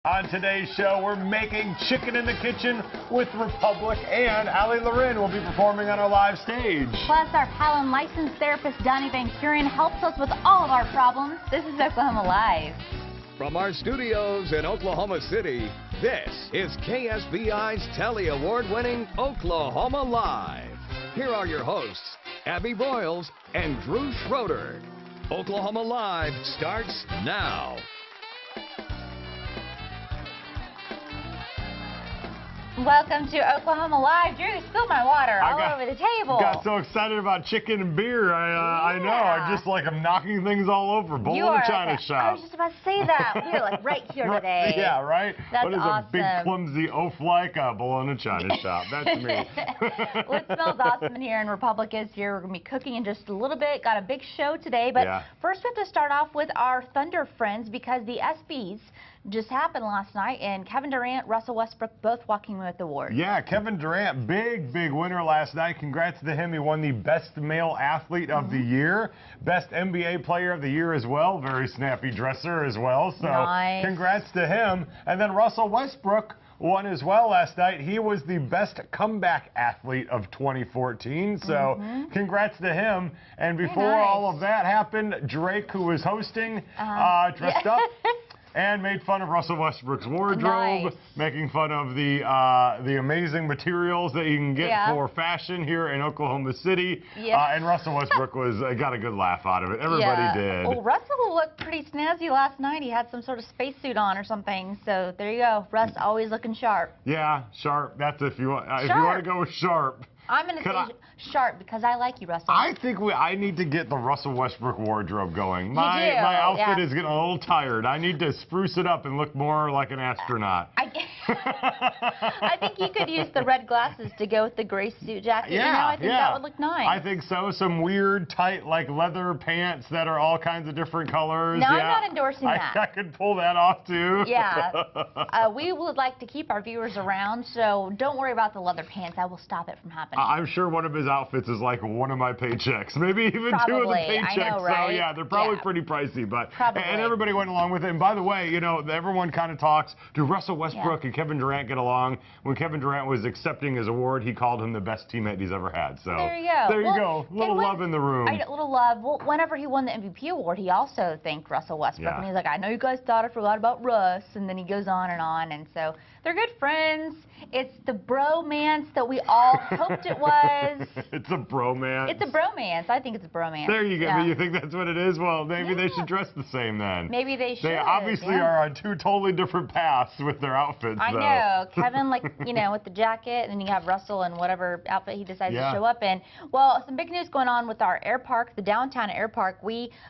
On today's show, we're making chicken in the kitchen with Republic, and Allie Loren will be performing on our live stage. Plus, our pal and licensed therapist Donnie Van Kuren helps us with all of our problems. This is Oklahoma Live. From our studios in Oklahoma City, this is KSBI's Telly Award-winning Oklahoma Live. Here are your hosts, Abby Broyles and Drew Schroeder. Oklahoma Live starts now. Welcome to Oklahoma Live. Drew, you spilled my water all over the table. Got so excited about chicken and beer. I know. I just I'm knocking things all over. Bull in a china shop. I was just about to say that. We are right here today. Yeah, right? That's what is awesome. A big clumsy oaf like a bull in a china shop? That's me. Well, it smells awesome in here, and Republic is here. We're going to be cooking in just a little bit. Got a big show today, but first we have to start off with our Thunder friends because the ESPYs just happened last night, and Kevin Durant, Russell Westbrook both walking away with the award. Yeah, Kevin Durant, big winner last night. Congrats to him. He won the Best Male Athlete of the Year, Best NBA Player of the Year as well. Very snappy dresser as well. So congrats to him. And then Russell Westbrook won as well last night. He was the Best Comeback Athlete of 2014. So congrats to him. And before all of that happened, Drake, who was hosting, dressed up and made fun of Russell Westbrook's wardrobe, making fun of the amazing materials that you can get for fashion here in Oklahoma City. And Russell Westbrook got a good laugh out of it. Everybody did. Well, Russell looked pretty snazzy last night. He had some sort of spacesuit on or something. So there you go. Russ always looking sharp. Yeah, sharp. That's if you want. If you want to go with sharp. I'm going to say sharp because I like you, Russell. I think I need to get the Russell Westbrook wardrobe going. My outfit is getting a little tired. I need to spruce it up and look more like an astronaut. I think you could use the red glasses to go with the gray suit jacket. I think that would look nice. I think so. Some weird, tight, leather pants that are all kinds of different colors. No, I'm not endorsing that. I could pull that off, too. Yeah. We would like to keep our viewers around, so don't worry about the leather pants. I will stop it from happening. I'm sure one of his outfits is like one of my paychecks, maybe even two of the paychecks. I know, right? So yeah, they're probably pretty pricey, but and everybody went along with it. And by the way, everyone kind of talks. Do Russell Westbrook and Kevin Durant get along? When Kevin Durant was accepting his award, he called him the best teammate he's ever had. So there you go. There you go. A little love in the room. A little love. Well, whenever he won the MVP award, he also thanked Russell Westbrook, and he's like, "I know you guys thought I forgot about Russ," and then he goes on, and so they're good friends. It's the bromance that we all hoped it was. It's a bromance. It's a bromance. I think it's a bromance. There you go. Yeah. You think that's what it is? Well, maybe they should dress the same then. Maybe they should. They obviously are on two totally different paths with their outfits. I know. Kevin, with the jacket, and then you have Russell in whatever outfit he decides to show up in. Well, some big news going on with our air park, the downtown air park.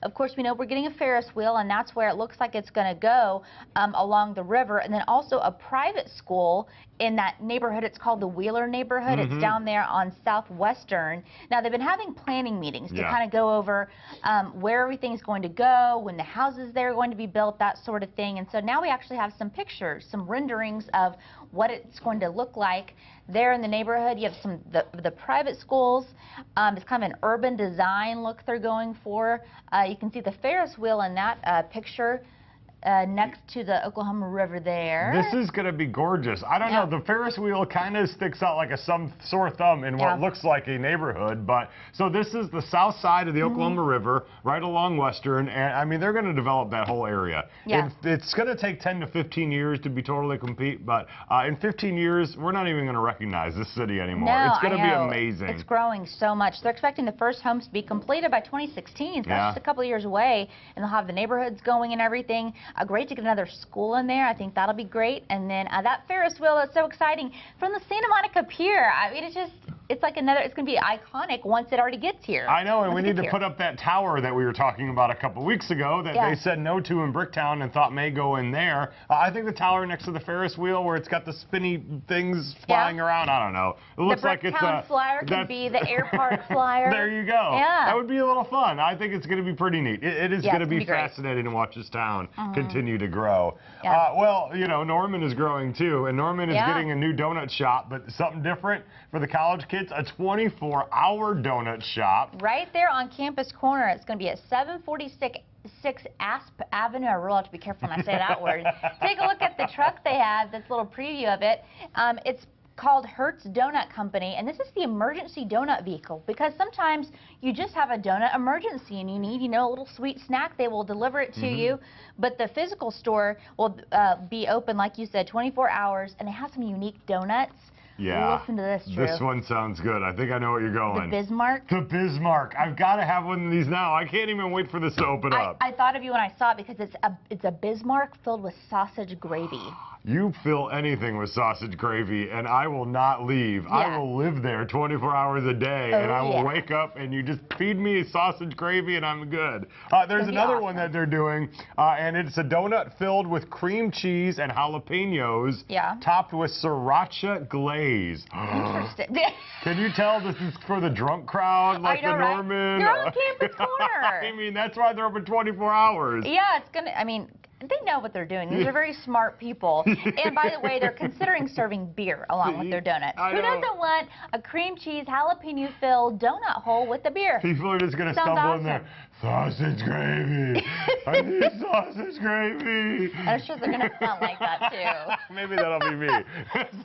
Of course, we know we're getting a Ferris wheel, and that's where it looks like it's going to go along the river, and then also a private school in that neighborhood. It's called the Wheeler neighborhood. It's down there on Southwestern. Now, they've been having planning meetings to kind of go over where everything's going to go, when the houses there are going to be built, that sort of thing. And so now we actually have some pictures, some renderings of what it's going to look like there in the neighborhood. You have the private schools. It's kind of an urban design look they're going for. You can see the Ferris wheel in that picture. Next to the Oklahoma River there. This is going to be gorgeous. I don't know. The Ferris wheel kind of sticks out like some sore thumb in what looks like a neighborhood. But so this is the south side of the Oklahoma River, right along Western. And I mean, they're going to develop that whole area. It's going to take 10 to 15 years to be totally complete. But in 15 years, we're not even going to recognize this city anymore. No, it's going to be amazing. It's growing so much. They're expecting the first homes to be completed by 2016. So that's just a couple of years away. And they'll have the neighborhoods going and everything. Great to get another school in there. I think that'll be great. And then that Ferris wheel is so exciting. From the Santa Monica Pier, I mean, it's like it's going to be iconic once it already gets here. I know, and we need to put up that tower that we were talking about a couple weeks ago that they said no to in Bricktown and thought may go in there. I think the tower next to the Ferris wheel where it's got the spinny things flying around, I don't know. It looks like it's a flyer could be the air park flyer. There you go. Yeah. That would be a little fun. I think it's going to be pretty neat. It is going to be fascinating to watch this town continue to grow. Well, Norman is growing too, and Norman is getting a new donut shop, but something different for the college kids, a 24-hour donut shop. Right there on Campus Corner. It's going to be at 746 6 Asp Avenue. I really have to be careful when I say that word. Take a look at the truck they have, this little preview of it. It's called Hertz Donut Company, and this is the emergency donut vehicle, because sometimes you just have a donut emergency and you need, a little sweet snack. They will deliver it to you, but the physical store will be open, like you said, 24 hours, and they have some unique donuts. Yeah. Listen to this, Drew. This one sounds good. I think I know what you're going. The Bismarck? The Bismarck. I've got to have one of these now. I can't even wait for this to open up. I thought of you when I saw it because it's a Bismarck filled with sausage gravy. You fill anything with sausage gravy, and I will not leave. Yeah. I will live there 24 hours a day, and I will wake up, and you just feed me sausage gravy, and I'm good. There's another one that they're doing, and it's a donut filled with cream cheese and jalapenos, topped with sriracha glaze. Interesting. Can you tell this is for the drunk crowd, like the Norman? They're on campus corner. I mean, that's why they're open 24 hours. Yeah, it's gonna. I mean, they know what they're doing. These are very smart people. And by the way, they're considering serving beer along with their donuts. Who doesn't want a cream cheese jalapeno-filled donut hole with the beer? People are just going to stumble in there. Sausage gravy. I need sausage gravy. I'm sure they're going to sound like that, too. Maybe that'll be me.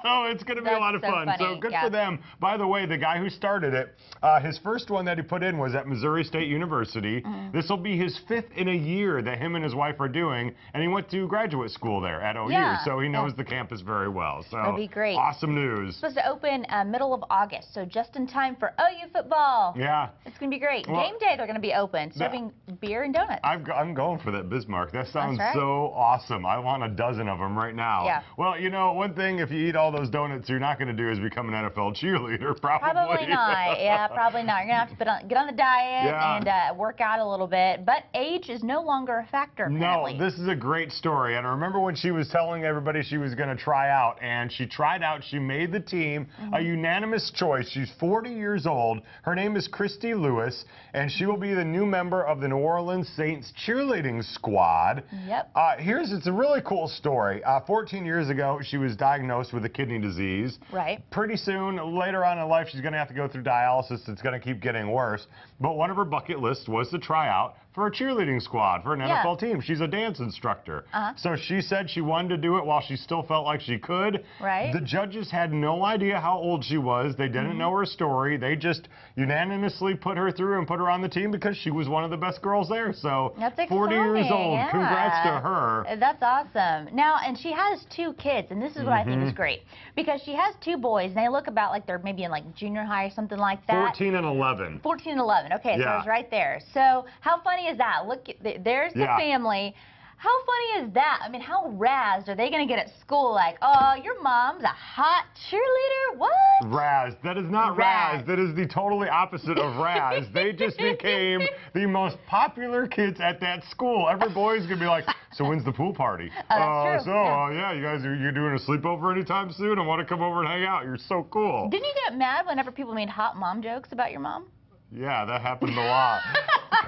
So it's going to be a lot of fun. Funny. So good for them. By the way, the guy who started it, his first one that he put in was at Missouri State University. This will be his 5th in a year that him and his wife are doing. And he went to graduate school there at OU, so he knows the campus very well. So that'd be great. Awesome news. It's supposed to open middle of August, so just in time for OU football. Yeah. It's going to be great. Well, game day, they're going to be open, serving beer and donuts. I'm going for that Bismarck. That sounds so awesome. I want a dozen of them right now. Yeah. Well, one thing, if you eat all those donuts, you're not going to do is become an NFL cheerleader, probably. Probably not. Yeah, probably not. You're going to have to get on the diet and work out a little bit. But age is no longer a factor, apparently. No, this is a great story. And I remember when she was telling everybody she was going to try out, and she tried out. She made the team, a unanimous choice. She's 40 years old. Her name is Christy Lewis, and she will be the new member of the New Orleans Saints cheerleading squad. Yep. It's a really cool story. 14 years ago, she was diagnosed with a kidney disease. Right. Pretty soon, later on in life, she's going to have to go through dialysis. It's going to keep getting worse. But one of her bucket lists was to try out for a cheerleading squad for an NFL team. She's a dance instructor. So she said she wanted to do it while she still felt like she could. Right. The judges had no idea how old she was. They didn't know her story. They just unanimously put her through and put her on the team because she was one of the best girls there. So that's 40 years old. Yeah. Congrats to her. That's awesome. Now, and she has 2 kids, and this is what I think is great, because she has 2 boys, and they look about like they're maybe in like junior high or something like that. 14 and 11. 14 and 11. Okay, so I was right there. So how funny is that? Look, there's the family. How funny is that? I mean, how razzed are they going to get at school? Like, oh, your mom's a hot cheerleader? What? Razz. That is not razz. That is the totally opposite of razz. They just became the most popular kids at that school. Every boy's going to be like, so when's the pool party? That's true. Yeah, you guys, you're doing a sleepover anytime soon? I want to come over and hang out. You're so cool. Didn't you get mad whenever people made hot mom jokes about your mom? Yeah, that happened a lot.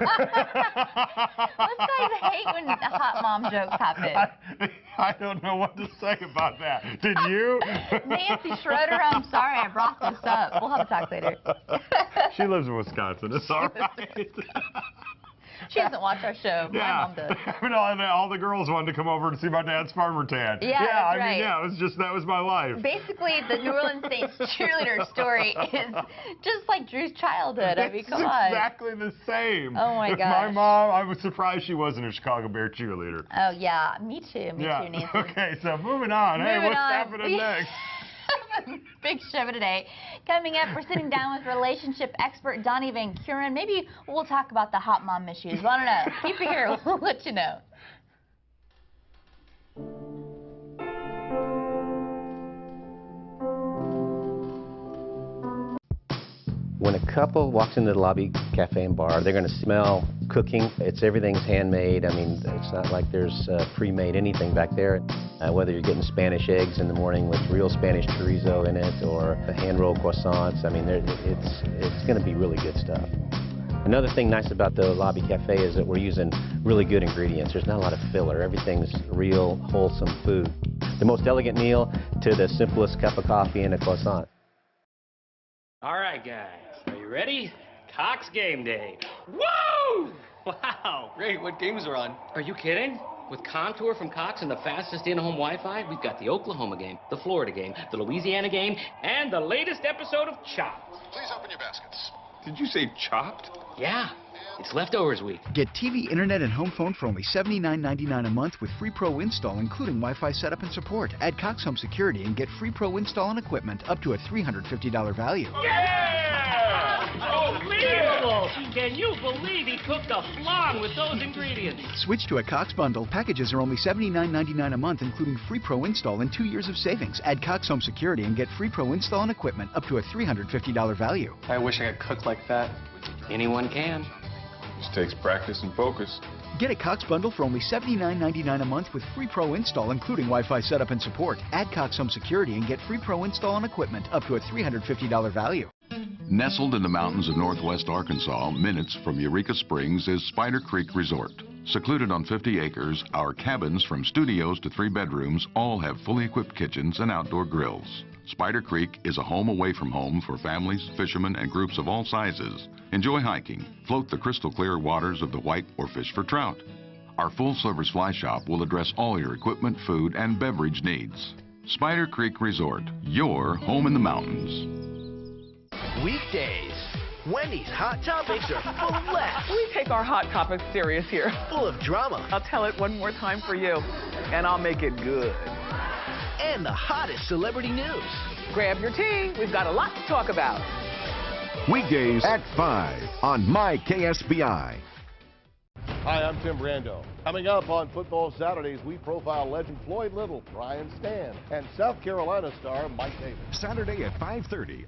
Most guys hate when hot mom jokes happen. I don't know what to say about that. Did you? Nancy Schroeder, I'm sorry I brought this up. We'll have a talk later. She lives in Wisconsin. It's all right. She doesn't watch our show. My mom does. All the girls wanted to come over to see my dad's farmer tan. Yeah, that's right. It was just, that was my life. Basically, the New Orleans Saints cheerleader story is just like Drew's childhood. I mean, come on. It's exactly the same. Oh, my gosh. My mom, I was surprised she wasn't a Chicago Bear cheerleader. Oh, yeah. Me too. Me too, Nancy. Okay, so moving on. Hey, what's happening next? Big show today. Coming up, we're sitting down with relationship expert Donnie Van Kuren. Maybe we'll talk about the hot mom issues. I don't know. Keep it here. We'll let you know. When a couple walks into the lobby cafe and bar, they're going to smell cooking. Everything's handmade. I mean, it's not like there's pre-made anything back there. Whether you're getting Spanish eggs in the morning with real Spanish chorizo in it or the hand-rolled croissants, I mean, it's going to be really good stuff. Another thing nice about the lobby cafe is that we're using really good ingredients. There's not a lot of filler. Everything's real, wholesome food. The most elegant meal to the simplest cup of coffee and a croissant. All right, guys. Are you ready? Cox game day. Woo! Wow, great. What games are on? Are you kidding? With Contour from Cox and the fastest in-home Wi-Fi, we've got the Oklahoma game, the Florida game, the Louisiana game, and the latest episode of Chopped. Please open your baskets. Did you say Chopped? Yeah, it's leftovers week. Get TV, internet, and home phone for only $79.99 a month with free Pro install, including Wi-Fi setup and support. Add Cox Home Security and get free Pro install and equipment up to a $350 value. Yeah! Unbelievable! Can you believe he cooked a flan with those ingredients? Switch to a Cox bundle. Packages are only $79.99 a month, including free Pro install and 2 years of savings. Add Cox Home Security and get free Pro install and equipment up to a $350 value. I wish I could cook like that. Anyone can. This takes practice and focus. Get a Cox bundle for only $79.99 a month with free Pro install, including Wi-Fi setup and support. Add Cox Home Security and get free Pro install and equipment up to a $350 value. Nestled in the mountains of northwest Arkansas, minutes from Eureka Springs, is Spider Creek Resort. Secluded on 50 acres, our cabins from studios to 3 bedrooms all have fully equipped kitchens and outdoor grills. Spider Creek is a home away from home for families, fishermen, and groups of all sizes. Enjoy hiking, float the crystal clear waters of the White, or fish for trout. Our full-service fly shop will address all your equipment, food, and beverage needs. Spider Creek Resort, your home in the mountains. Weekdays, Wendy's Hot Topics are full of laughs. We take our Hot Topics serious here. Full of drama. I'll tell it one more time for you, and I'll make it good. And the hottest celebrity news. Grab your tea. We've got a lot to talk about. Weekdays at 5 on My KSBI. Hi, I'm Tim Brando. Coming up on Football Saturdays, we profile legend Floyd Little, Brian Stan, and South Carolina star Mike Davis. Saturday at 5:30.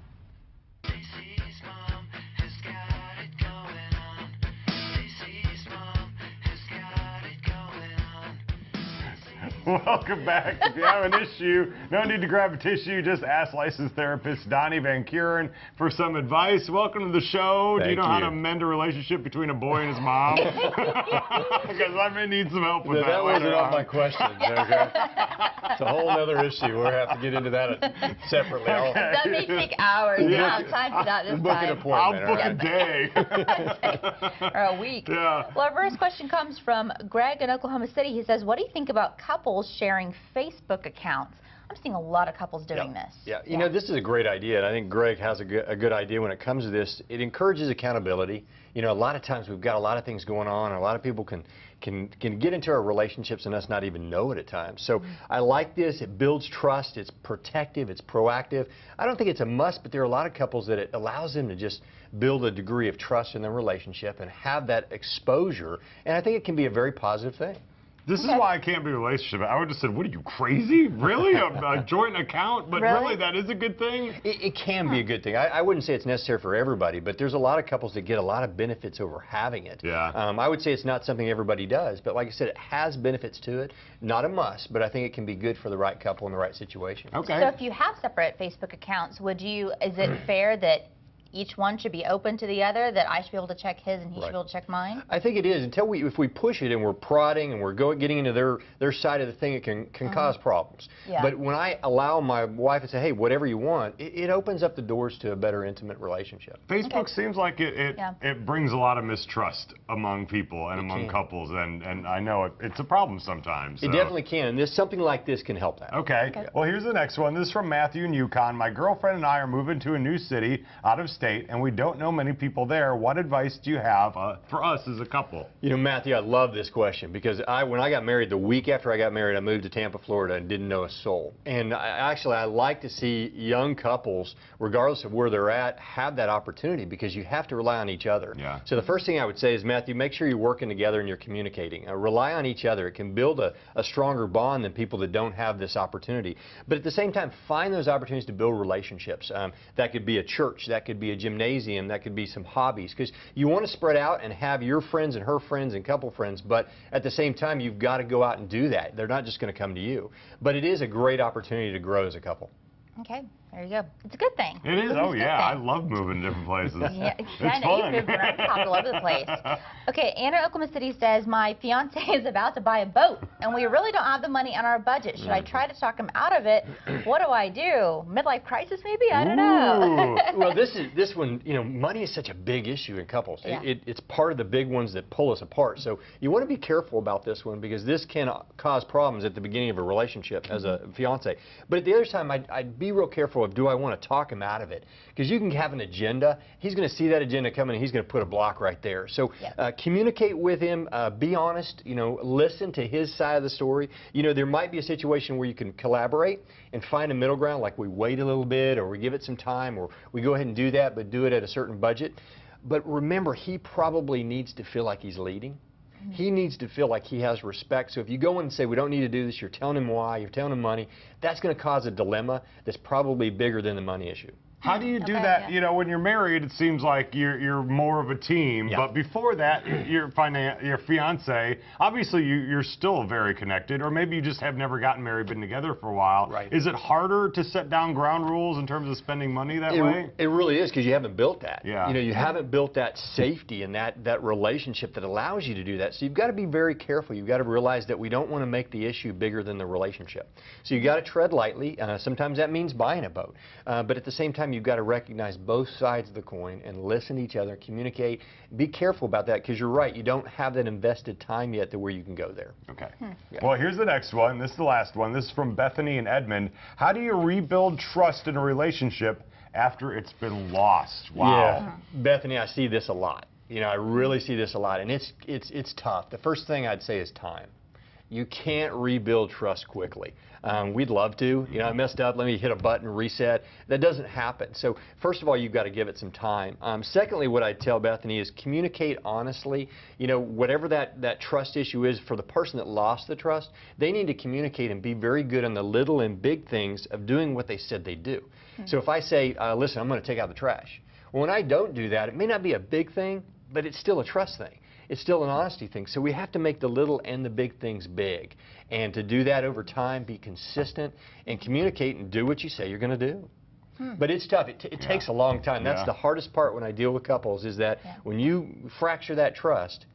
Welcome back. If you have an issue, no need to grab a tissue. Just ask licensed therapist Donnie Van Kuren for some advice. Welcome to the show. Do you know how to mend a relationship between a boy and his mom? Because I may need some help with that. That wasn't off my question, okay? It's a whole other issue. We'll have to get into that separately. Okay. That may take hours. We don't have time for that this time. Book an appointment. I'll book a day. Or a week. Yeah. Well, our first question comes from Greg in Oklahoma City. He says, what do you think about couples sharing Facebook accounts? I'm seeing a lot of couples doing this. Yeah, you know, this is a great idea, and I think Greg has a good idea when it comes to this. It encourages accountability. You know, a lot of times we've got a lot of things going on, and a lot of people can get into our relationships and us not even know it at times. So I like this. It builds trust. It's protective. It's proactive. I don't think it's a must, but there are a lot of couples that it allows them to just build a degree of trust in their relationship and have that exposure, and I think it can be a very positive thing. This is why I can't be in a relationship. I would have said, what are you, crazy? Really? A joint account? But really, that is a good thing? It can be a good thing. I wouldn't say it's necessary for everybody, but there's a lot of couples that get a lot of benefits over having it. Yeah. I would say it's not something everybody does, but like I said, it has benefits to it. Not a must, but I think it can be good for the right couple in the right situation. Okay. So if you have separate Facebook accounts, is it fair that each one should be open to the other, that I should be able to check his and he should be able to check mine? I think it is. If we push it and we're prodding and we're getting into their side of the thing, it can cause problems. Yeah. But when I allow my wife to say, hey, whatever you want, it opens up the doors to a better intimate relationship. Facebook seems like it brings a lot of mistrust among people and among couples, and I know it's a problem sometimes. So. It definitely can, and something like this can help that. Okay. Well, here's the next one. This is from Matthew in Yukon. My girlfriend and I are moving to a new city out of state, and we don't know many people there. What advice do you have for us as a couple? You know, Matthew, I love this question because when I got married, the week after I got married, I moved to Tampa, Florida, and didn't know a soul. And I like to see young couples, regardless of where they're at, have that opportunity because you have to rely on each other. Yeah. So the first thing I would say is, Matthew, make sure you're working together and you're communicating. Rely on each other. It can build a stronger bond than people that don't have this opportunity. But at the same time, find those opportunities to build relationships. That could be a church. That could be a gymnasium, that could be some hobbies, because you want to spread out and have your friends and her friends and couple friends, but at the same time you've got to go out and do that. They're not just going to come to you, but it is a great opportunity to grow as a couple. Okay, there you go. It's a good thing. It is. Oh, yeah. I love moving to different places. Yeah, it's You fun. move around all over the place. Okay, Anna in Oklahoma City says, my fiance is about to buy a boat, and we really don't have the money on our budget. Should I try to talk him out of it? What do I do? Midlife crisis, maybe? I don't know. Well, this one, you know, money is such a big issue in couples. Yeah. It's part of the big ones that pull us apart. So you want to be careful about this one because this can cause problems at the beginning of a relationship as a fiance. But at the other time, I'd be real careful of, do I want to talk him out of it? Because you can have an agenda. He's going to see that agenda coming, and he's going to put a block right there. So communicate with him. Be honest. You know, listen to his side of the story. You know, there might be a situation where you can collaborate and find a middle ground, like we wait a little bit, or we give it some time, or we go ahead and do that, but do it at a certain budget. But remember, he probably needs to feel like he's leading. He needs to feel like he has respect. So if you go in and say, we don't need to do this, you're telling him why, you're telling him money, that's going to cause a dilemma that's probably bigger than the money issue. How do you do that? You know, when you're married, it seems like you're more of a team. Yeah. But before that, your fiance, obviously you're still very connected, or maybe you just have never gotten married, been together for a while. Right. Is it harder to set down ground rules in terms of spending money that way? It really is, because you haven't built that. Yeah. You know, you haven't built that safety and that relationship that allows you to do that. So you've got to be very careful. You've got to realize that we don't want to make the issue bigger than the relationship. So you've got to tread lightly. Sometimes that means buying a boat. But at the same time, you've got to recognize both sides of the coin and listen to each other, communicate. Be careful about that, because you're right. You don't have that invested time yet to where you can go there. Okay. Yeah. Well, here's the next one. This is the last one. This is from Bethany in Edmond. How do you rebuild trust in a relationship after it's been lost? Wow. Yeah. Bethany, I see this a lot. You know, I really see this a lot, and it's tough. The first thing I'd say is time. You can't rebuild trust quickly. We'd love to. You know, I messed up. Let me hit a button, reset. That doesn't happen. So first of all, you've got to give it some time. Secondly, what I'd tell Bethany is communicate honestly. You know, whatever that trust issue is for the person that lost the trust, they need to communicate and be very good on the little and big things of doing what they said they'd do. So if I say, listen, I'm going to take out the trash. Well, when I don't do that, it may not be a big thing, but it's still a trust thing. It's still an honesty thing. So we have to make the little and the big things big. And to do that over time, be consistent and communicate and do what you say you're going to do. But it's tough. It takes a long time. That's the hardest part when I deal with couples, is that when you fracture that trust,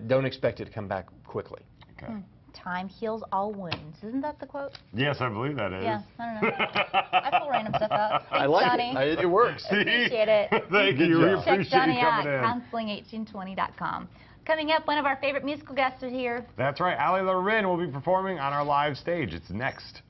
don't expect it to come back quickly. Okay. Time heals all wounds. Isn't that the quote? Yes, I believe that is. Yeah, I don't know. I pull random stuff out. Thanks, I like Johnny. it. It works. Appreciate it. Thank you. We appreciate Check Johnny you coming out in. counseling1820.com. Coming up, one of our favorite musical guests is here. That's right. Ali Loren will be performing on our live stage. It's next.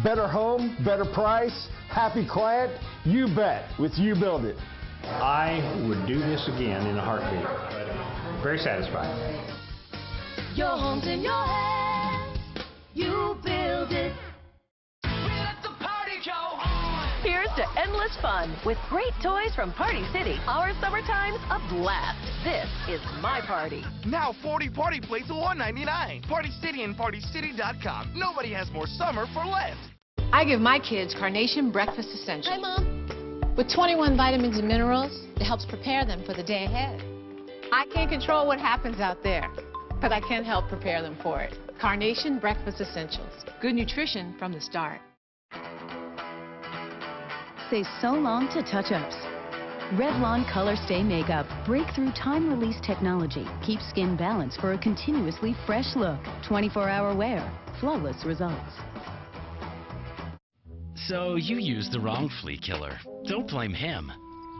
Better home, better price, happy client, you bet, with You Build It. I would do this again in a heartbeat, but very satisfied. Your home's in your hands, you build it. Here's to endless fun with great toys from Party City. Our summertime's a blast. This is my party. Now 40 party plates are $1.99. Party City and PartyCity.com. Nobody has more summer for less. I give my kids Carnation Breakfast Essentials. Hi, Mom. With 21 vitamins and minerals, it helps prepare them for the day ahead. I can't control what happens out there, but I can help prepare them for it. Carnation Breakfast Essentials. Good nutrition from the start. Say so long to touch-ups. Revlon Color Stay Makeup. Breakthrough time-release technology. Keeps skin balanced for a continuously fresh look. 24-hour wear. Flawless results. So you used the wrong flea killer. Don't blame him.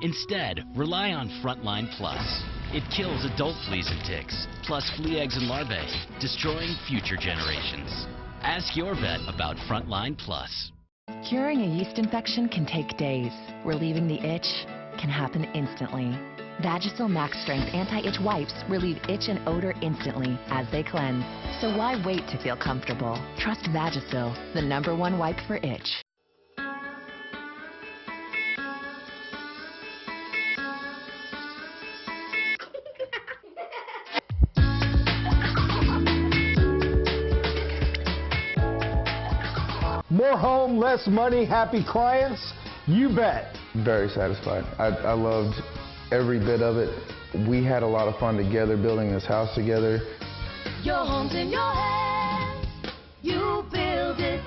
Instead, rely on Frontline Plus. It kills adult fleas and ticks, plus flea eggs and larvae, destroying future generations. Ask your vet about Frontline Plus. Curing a yeast infection can take days. Relieving the itch can happen instantly. Vagisil Max Strength Anti-Itch Wipes relieve itch and odor instantly as they cleanse. So why wait to feel comfortable? Trust Vagisil, the #1 wipe for itch. More home, less money, happy clients? You bet. Very satisfied. I loved every bit of it. We had a lot of fun together building this house together. Your home's in your hands. You build it.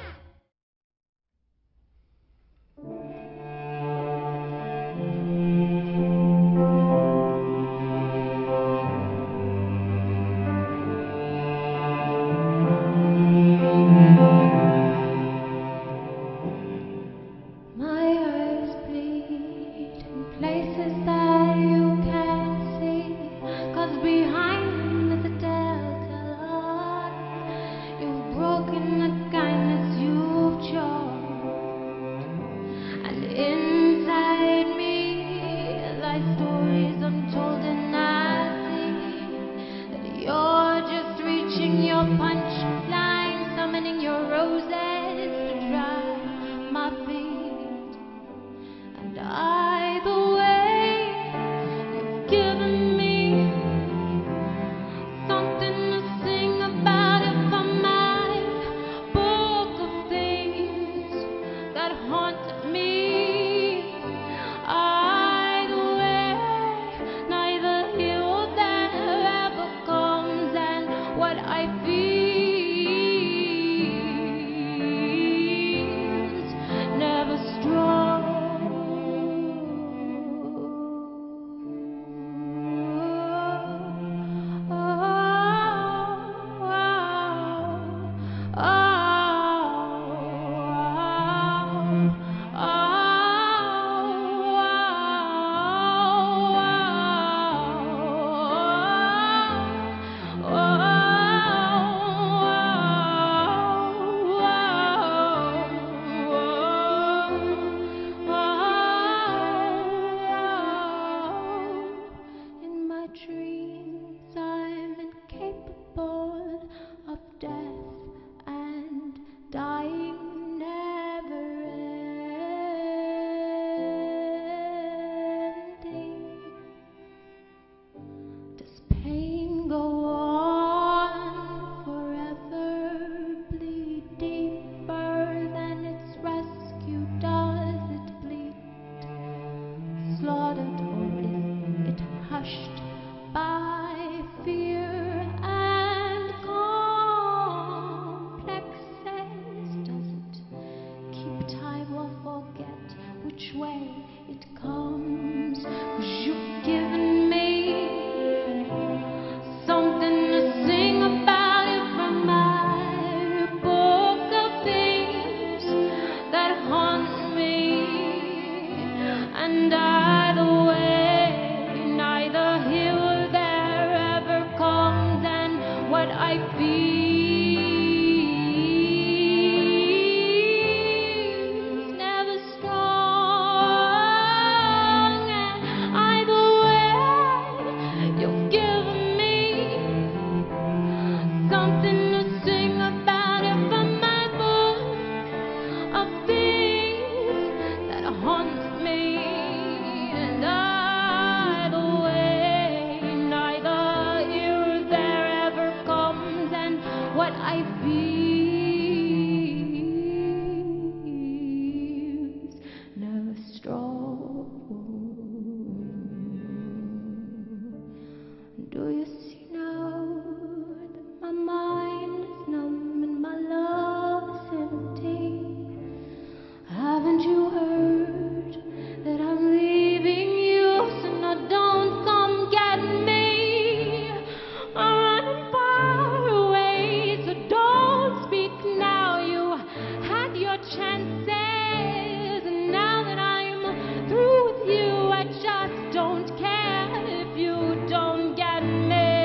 Through with you, I just don't care if you don't get me.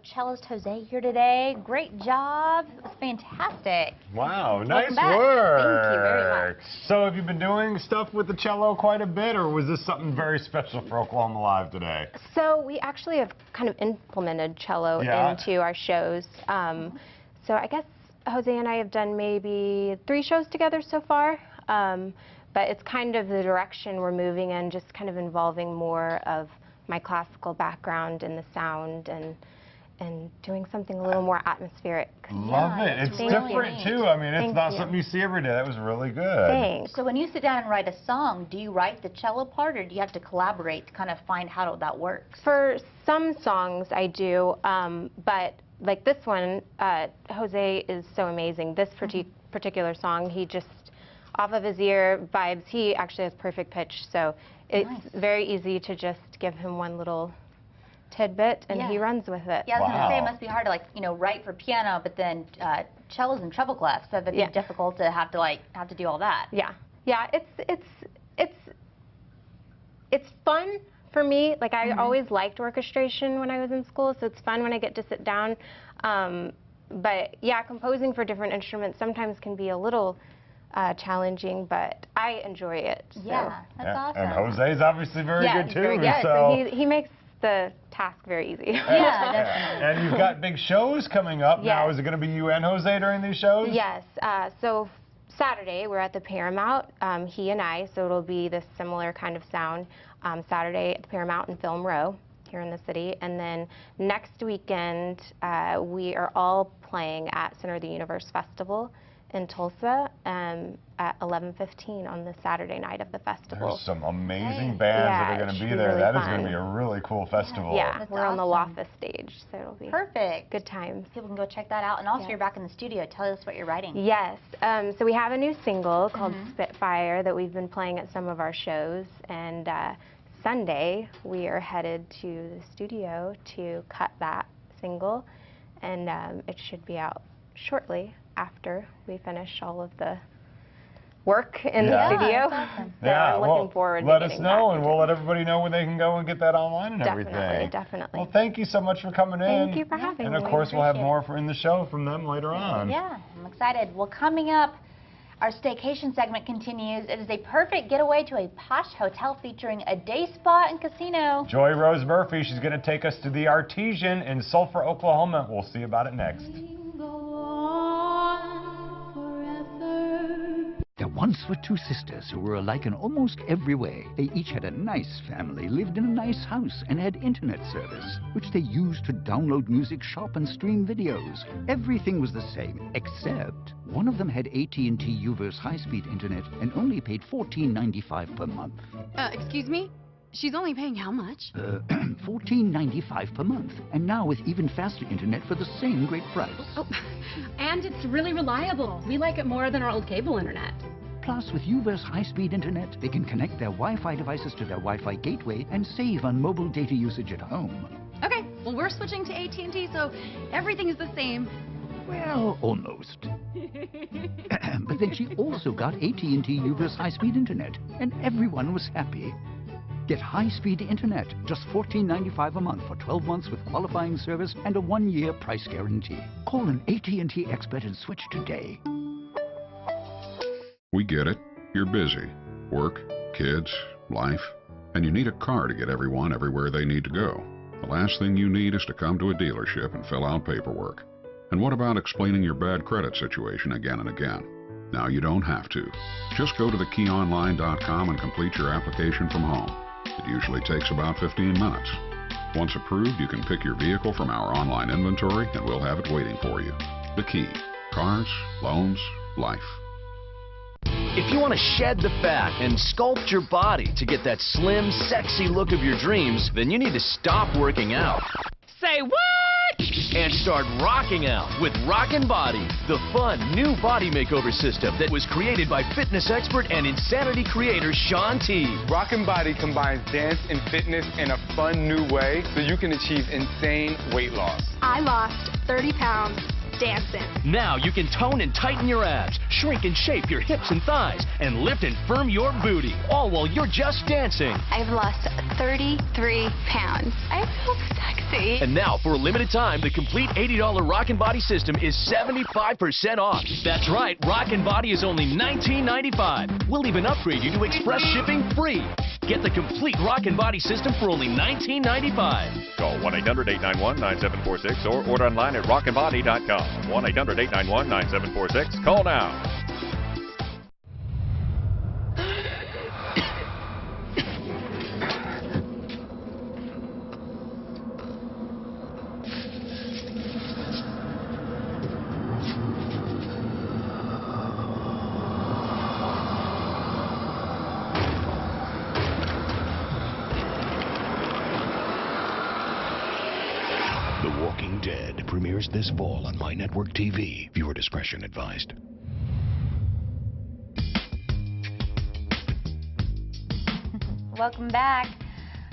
cellist Jose here today. Great job. It was fantastic. Wow, nice back. work. Thank you very much. So have you been doing stuff with the cello quite a bit, or was this something very special for Oklahoma Live today? So we actually have kind of implemented cello into our shows. So I guess Jose and I have done maybe 3 shows together so far. But it's kind of the direction we're moving in, just kind of involving more of my classical background and the sound and doing something a little more atmospheric. Love it. It's different too. I mean, it's not something you see every day. That was really good. Thanks. So when you sit down and write a song, do you write the cello part, or do you have to collaborate to kind of find how that works? For some songs I do, but like this one, Jose is so amazing. This particular song, he just, off of his ear vibes, he actually has perfect pitch, so it's very easy to just give him one little tidbit and he runs with it. Yeah, I was going to say it must be hard to, like, you know, write for piano, but then cello's in treble clef, so it'd be difficult to have to do all that. Yeah, yeah, it's fun for me. Like, I always liked orchestration when I was in school, so it's fun when I get to sit down. But yeah, composing for different instruments sometimes can be a little challenging, but I enjoy it. So. Yeah, that's awesome. And Jose's obviously very good too. Very good. So he makes the task very easy. Yeah, definitely. And you've got big shows coming up now. Is it going to be you and Jose during these shows? Yes. So Saturday we're at the Paramount, he and I, so it'll be this similar kind of sound. Saturday at the Paramount in Film Row here in the city, and then next weekend we are all playing at Center of the Universe Festival in Tulsa at 11:15 on the Saturday night of the festival. There's some amazing bands that are going to be there. Really that fun. is going to be a really cool festival. Yeah, we're on the LAFA stage, so it'll be perfect. Good times. People can go check that out. And also, you're back in the studio. Tell us what you're writing. Yes. So we have a new single called Spitfire that we've been playing at some of our shows, and Sunday we are headed to the studio to cut that single, and it should be out shortly after we finish all of the work in the studio. That's awesome. So I'm looking forward to let us know, and we'll let everybody know when they can go and get that online and everything. Definitely. Well, thank you so much for coming in. Thank you for having me. me. And of course, we'll have more in the show from them later on. Yeah, I'm excited. Well, coming up, our staycation segment continues. It is a perfect getaway to a posh hotel featuring a day spa and casino. Joy Rose Murphy, she's going to take us to the Artesian in Sulphur, Oklahoma. We'll see about it next. There once were 2 sisters who were alike in almost every way. They each had a nice family, lived in a nice house, and had internet service, which they used to download music, shop, and stream videos. Everything was the same, except one of them had AT&T UVerse high-speed internet and only paid $14.95 per month. Excuse me? She's only paying how much? $14.95 per month, and now with even faster internet for the same great price. Oh, and it's really reliable. We like it more than our old cable internet. Plus, with UVerse high-speed internet, they can connect their Wi-Fi devices to their Wi-Fi gateway and save on mobile data usage at home. Okay, well, we're switching to AT&T, so everything is the same. Well, almost. But then she also got AT&T UVerse high-speed internet, and everyone was happy. Get high-speed internet, just $14.95 a month for 12 months with qualifying service and a 1-year price guarantee. Call an AT&T expert and switch today. We get it. You're busy. Work, kids, life, and you need a car to get everyone everywhere they need to go. The last thing you need is to come to a dealership and fill out paperwork. And what about explaining your bad credit situation again and again? Now you don't have to. Just go to thekeyonline.com and complete your application from home. It usually takes about 15 minutes. Once approved, you can pick your vehicle from our online inventory and we'll have it waiting for you. The Key. Cars, loans, life. If you want to shed the fat and sculpt your body to get that slim, sexy look of your dreams, then you need to stop working out. Say what? And start rocking out with Rockin' Body, the fun new body makeover system that was created by fitness expert and Insanity creator Shaun T. Rockin' Body combines dance and fitness in a fun new way so you can achieve insane weight loss. I lost 30 pounds dancing. Now you can tone and tighten your abs, shrink and shape your hips and thighs, and lift and firm your booty, all while you're just dancing. I've lost 33 pounds. I feel sexy. sexy. And now, for a limited time, the complete $80 Rockin' Body system is 75% off. That's right, Rockin' Body is only $19.95. We'll even upgrade you to express shipping free. Get the complete Rockin' Body system for only $19.95. Call 1-800-891-9746 or order online at rockinbody.com. 1-800-891-9746. Call now. The Walking Dead premieres this fall on My Network TV. Viewer discretion advised. Welcome back.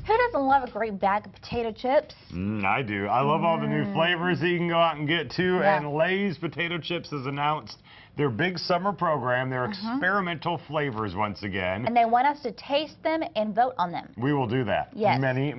Who doesn't love a great bag of potato chips? I do. I love all the new flavors that you can go out and get too. Yeah. And Lay's Potato Chips has announced their big summer program, their experimental flavors once again. And they want us to taste them and vote on them. We will do that Yes. many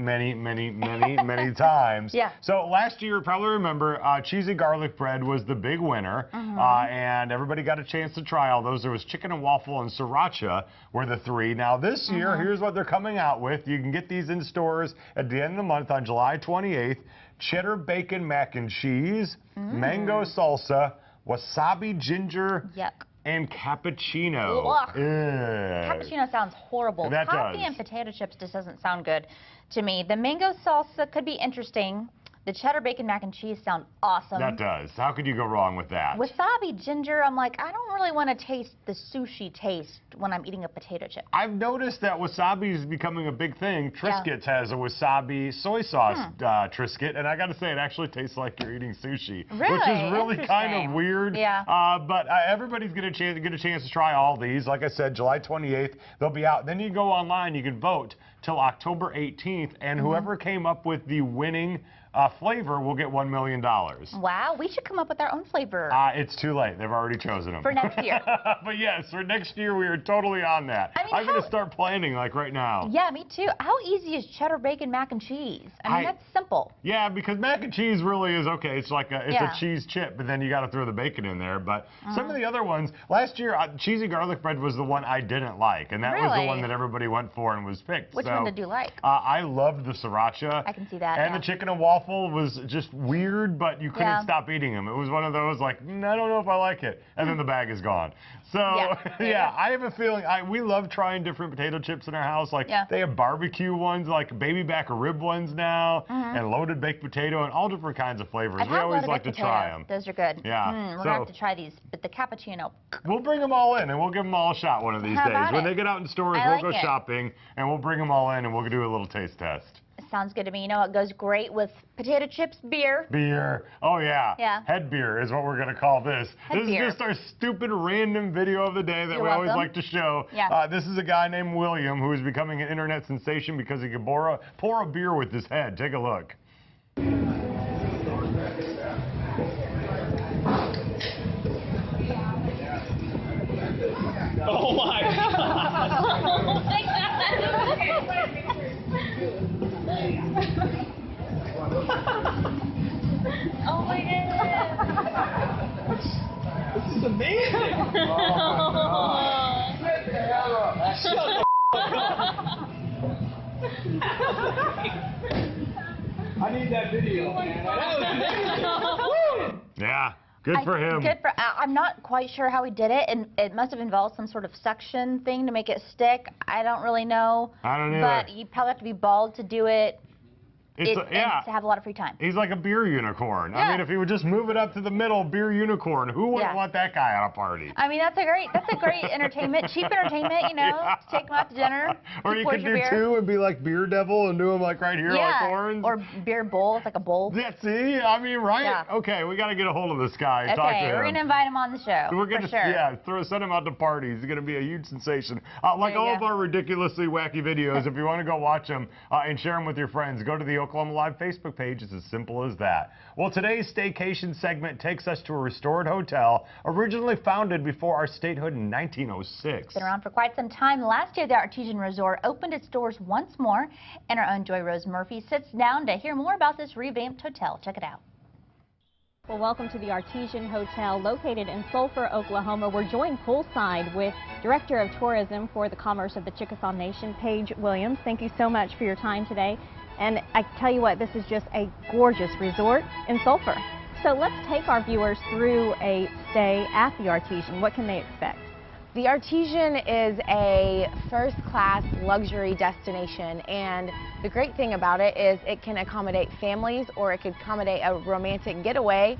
times. Yeah. So last year, you probably remember, cheesy garlic bread was the big winner, and everybody got a chance to try all those. There was chicken and waffle and sriracha were the three. Now this year, here's what they're coming out with. You can get these in stores at the end of the month on July 28th. Cheddar bacon mac and cheese, mango salsa, wasabi ginger, and cappuccino. Ugh. Ugh. Cappuccino sounds horrible. That Coffee does. and potato chips just doesn't sound good to me. The mango salsa could be interesting. The cheddar bacon mac and cheese sound awesome. That does. How could you go wrong with that? Wasabi ginger, I'm like, I don't really want to taste the sushi taste when I'm eating a potato chip. I've noticed that wasabi is becoming a big thing. Triscuits has a wasabi soy sauce Triscuit, and I got to say, it actually tastes like you're eating sushi, which is really kind of weird. Yeah. But everybody's going to get a chance to try all these. Like I said, July 28th, they'll be out. Then you go online, you can vote till October 18th, and whoever came up with the winning flavor will get $1 million. Wow, we should come up with our own flavor. It's too late. They've already chosen them. For next year. But yes, for next year, we are totally on that. I mean, I'm going to start planning like right now. Yeah, me too. How easy is cheddar bacon mac and cheese? I mean, that's simple. Yeah, because mac and cheese really is okay. It's like a cheese chip, but then you got to throw the bacon in there. But some of the other ones, last year, cheesy garlic bread was the one I didn't like, and that was the one that everybody went for and was picked. Which one did you like? I loved the sriracha. I can see that. And the chicken and waffle was just weird, but you couldn't stop eating them. It was one of those like, I don't know if I like it. And then the bag is gone. So, I have a feeling, we love trying different potato chips in our house. Like, they have barbecue ones, like baby back rib ones now, and loaded baked potato, and all different kinds of flavors. We always like to try them. Those are good. Yeah. We're going to have to try these. But the cappuccino. We'll bring them all in, and we'll give them all a shot one of these days. When they get out in stores, we'll go shopping, and we'll bring them all in, and we'll do a little taste test. Sounds good to me. You know, it goes great with potato chips, beer. Beer. Oh, yeah. Yeah. Head beer is what we're going to call this. Head beer. Is just our stupid random video of the day that we always like to show. Yeah. This is a guy named William who is becoming an internet sensation because he can pour a beer with his head. Take a look. Oh, my God. Oh, my God. Oh my goodness. This is amazing. Oh my God. Shut the I need that video, man. That was amazing. Yeah. Good for him. I'm not quite sure how he did it, and it must have involved some sort of suction thing to make it stick. I don't really know. I don't either. But you probably have to be bald to do it. And to have a lot of free time. He's like a beer unicorn. I mean, if he would just move it up to the middle, beer unicorn, who wouldn't want that guy at a party? I mean, that's a great entertainment, cheap entertainment, you know, take him out to dinner. Or you could do two and be like beer devil and do them like right here like horns. Or beer bowl, it's like a bowl. Yeah, see, I mean, right? Yeah. Okay, we got to get a hold of this guy and talk to him. Okay, we're going to invite him on the show, we're gonna, for sure. Send him out to parties. He's going to be a huge sensation. Like all of our ridiculously wacky videos, if you want to go watch them and share them with your friends, go to the Oklahoma Live Facebook page. It's as simple as that. Well, today's staycation segment takes us to a restored hotel originally founded before our statehood in 1906. It's been around for quite some time. Last year, the Artesian Resort opened its doors once more, and our own Joy Rose Murphy sits down to hear more about this revamped hotel. Check it out. Well, welcome to the Artesian Hotel located in Sulphur, Oklahoma. We're joined poolside with Director of Tourism for the Commerce of the Chickasaw Nation, Paige Williams. Thank you so much for your time today. And I tell you what, this is just a gorgeous resort in Sulphur. So let's take our viewers through a stay at the Artesian. What can they expect? The Artesian is a first-class luxury destination, and the great thing about it is it can accommodate families, or it could accommodate a romantic getaway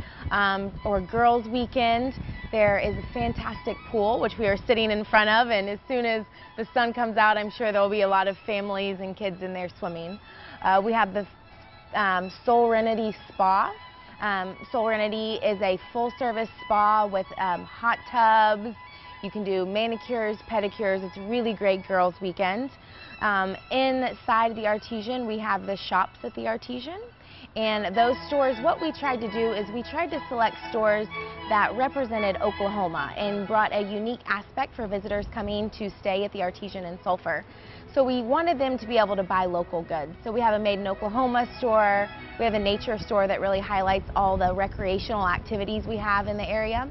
or girls' weekend. There is a fantastic pool, which we are sitting in front of, and as soon as the sun comes out, I'm sure there will be a lot of families and kids in there swimming. We have the Soulrenity Spa. Soulrenity is a full-service spa with hot tubs. You can do manicures, pedicures. It's a really great girls' weekend. Inside the Artesian, we have the shops at the Artesian. And those stores, what we tried to do is we tried to select stores that represented Oklahoma and brought a unique aspect for visitors coming to stay at the Artesian in Sulphur. So we wanted them to be able to buy local goods. So we have a Made in Oklahoma store. We have a nature store that really highlights all the recreational activities we have in the area.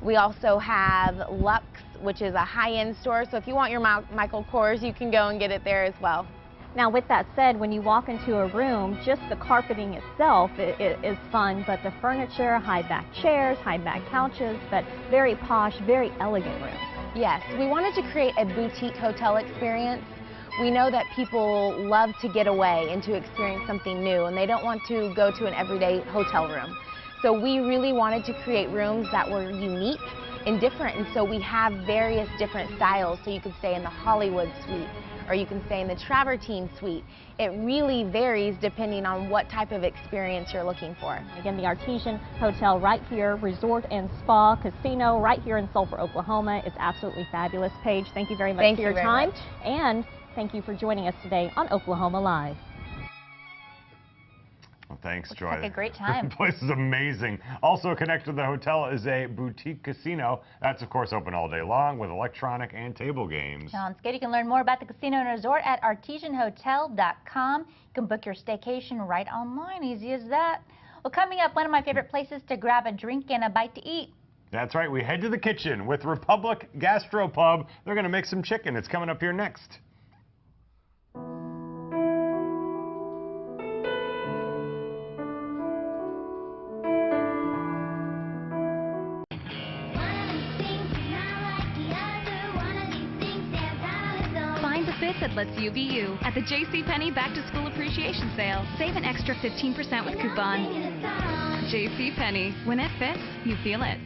We also have Lux, which is a high-end store, so if you want your Michael Kors, you can go and get it there as well. Now, with that said, when you walk into a room, just the carpeting itself is fun, but the furniture, high-back chairs, high-back couches, but very posh, very elegant room. Yes, we wanted to create a boutique hotel experience. We know that people love to get away and to experience something new, and they don't want to go to an everyday hotel room. So we really wanted to create rooms that were unique and different, and so we have various different styles. So you could stay in the Hollywood suite, or you can stay in the Travertine suite. It really varies depending on what type of experience you're looking for. Again, the Artesian Hotel right here, resort and spa, casino right here in Sulphur, Oklahoma. It's absolutely fabulous. Paige, thank you very much for your time, and thank you for joining us today on Oklahoma Live. Well, thanks, Joy. Like a great time. The place is amazing. Also connected to the hotel is a boutique casino. That's, of course, open all day long with electronic and table games. Sounds good. You can learn more about the casino and resort at artesianhotel.com. You can book your staycation right online. Easy as that. Well, coming up, one of my favorite places to grab a drink and a bite to eat. That's right. We head to the kitchen with Republic Gastropub. They're going to make some chicken. It's coming up here next. That lets you be you at the JCPenney Back to School Appreciation Sale. Save an extra 15% with coupon. JCPenney. When it fits, you feel it.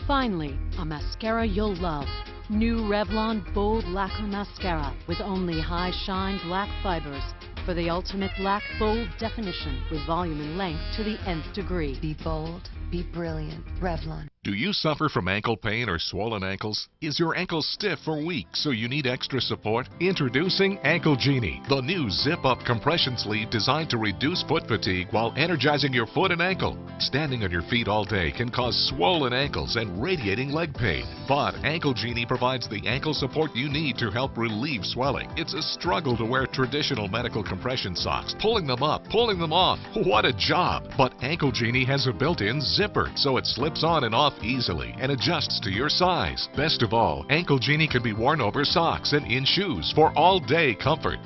Finally, a mascara you'll love. New Revlon Bold Lacquer Mascara with only high shine black fibers for the ultimate black bold definition with volume and length to the nth degree. Be bold, be brilliant. Revlon. Do you suffer from ankle pain or swollen ankles? Is your ankle stiff or weak so you need extra support? Introducing Ankle Genie, the new zip-up compression sleeve designed to reduce foot fatigue while energizing your foot and ankle. Standing on your feet all day can cause swollen ankles and radiating leg pain. But Ankle Genie provides the ankle support you need to help relieve swelling. It's a struggle to wear traditional medical compression socks. Pulling them up, pulling them off. What a job! But Ankle Genie has a built-in zipper so it slips on and off easily and adjusts to your size. Best of all, Ankle Genie can be worn over socks and in shoes for all-day comfort.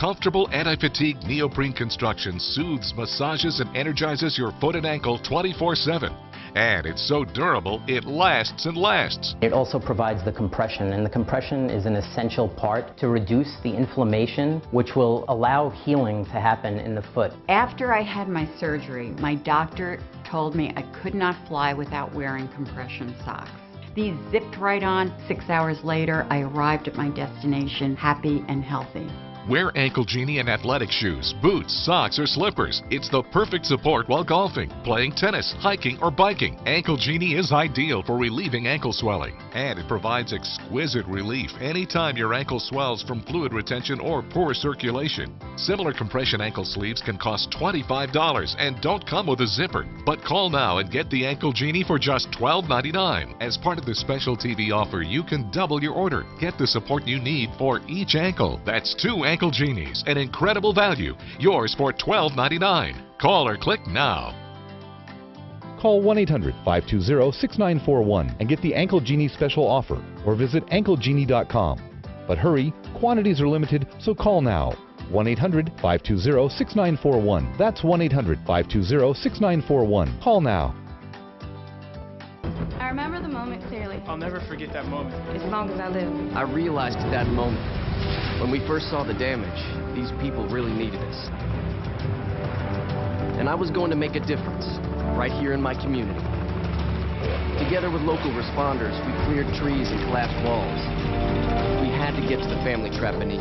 Comfortable anti-fatigue neoprene construction soothes, massages, and energizes your foot and ankle 24/7. And it's so durable, it lasts and lasts. It also provides the compression, and the compression is an essential part to reduce the inflammation, which will allow healing to happen in the foot. After I had my surgery, my doctor told me I could not fly without wearing compression socks. These zipped right on. 6 hours later, I arrived at my destination happy and healthy. Wear Ankle Genie in athletic shoes, boots, socks, or slippers. It's the perfect support while golfing, playing tennis, hiking, or biking. Ankle Genie is ideal for relieving ankle swelling, and it provides exquisite relief anytime your ankle swells from fluid retention or poor circulation. Similar compression ankle sleeves can cost $25 and don't come with a zipper. But call now and get the Ankle Genie for just $12.99. As part of the special TV offer, you can double your order. Get the support you need for each ankle. That's 2 Ankle Genies, an incredible value. Yours for $12.99. Call or click now. Call 1-800-520-6941 and get the Ankle Genie special offer, or visit anklegenie.com. But hurry, quantities are limited, so call now. 1-800-520-6941. That's 1-800-520-6941. Call now. I remember the moment clearly. I'll never forget that moment. As long as I live. I realized at that moment, when we first saw the damage, these people really needed us. And I was going to make a difference, right here in my community. Together with local responders, we cleared trees and collapsed walls. We had to get to the family trapped beneath.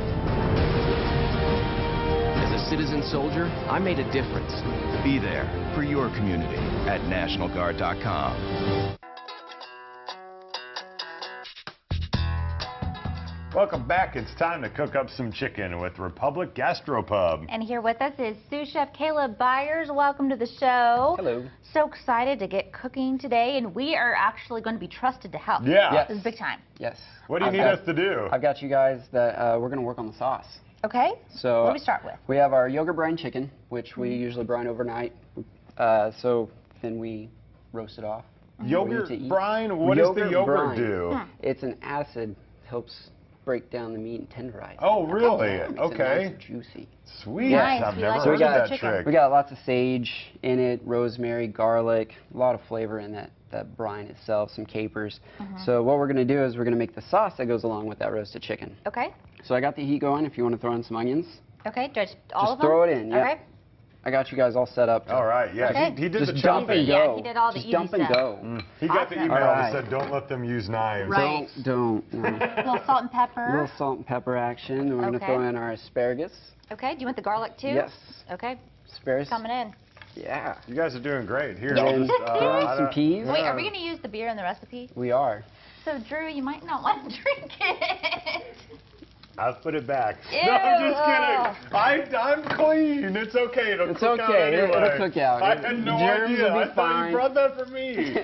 As a citizen soldier, I made a difference. Be there for your community at NationalGuard.com. Welcome back. It's time to cook up some chicken with Republic Gastropub. And here with us is sous chef Caleb Byers. Welcome to the show. Hello. So excited to get cooking today, and we are actually going to be trusted to help. Yeah. Yes. This is big time. Yes. What do you need us to do? I've got you guys that we're going to work on the sauce. Okay. So what do we start with? We have our yogurt brine chicken, which we usually brine overnight. So then we roast it off. Yogurt brine? What does the yogurt do? It's an acid, helps break down the meat and tenderize. Oh, really? Yeah, makes it Okay. nice and juicy. Sweet. Nice. I've never heard of that trick. We got lots of sage in it, rosemary, garlic, a lot of flavor in that brine itself, some capers. So what we're going to do is we're going to make the sauce that goes along with that roasted chicken. Okay. So I got the heat going if you want to throw in some onions. Okay, just all of them? Just throw it in, yeah. Okay. I got you guys all set up. All right, yeah. Okay. He did just the jump chopping. and go. Yeah, he did all the just easy jump and stuff. go. He got the email All that said, don't let them use knives. Right. Don't. No. A little salt and pepper. A little salt and pepper action. And we're going to throw in our asparagus. Okay, do you want the garlic too? Yes. Okay. Asparagus. Coming in. Yeah. You guys are doing great. Here, throw in some peas. Wait, are we going to use the beer in the recipe? We are. So, Drew, you might not want to drink it. I'll put it back. Ew. No, I'm just kidding. I'm clean. It's okay. It'll cook out anyway. It'll cook out. I had no Germs idea. will be I thought fine. you brought that for me.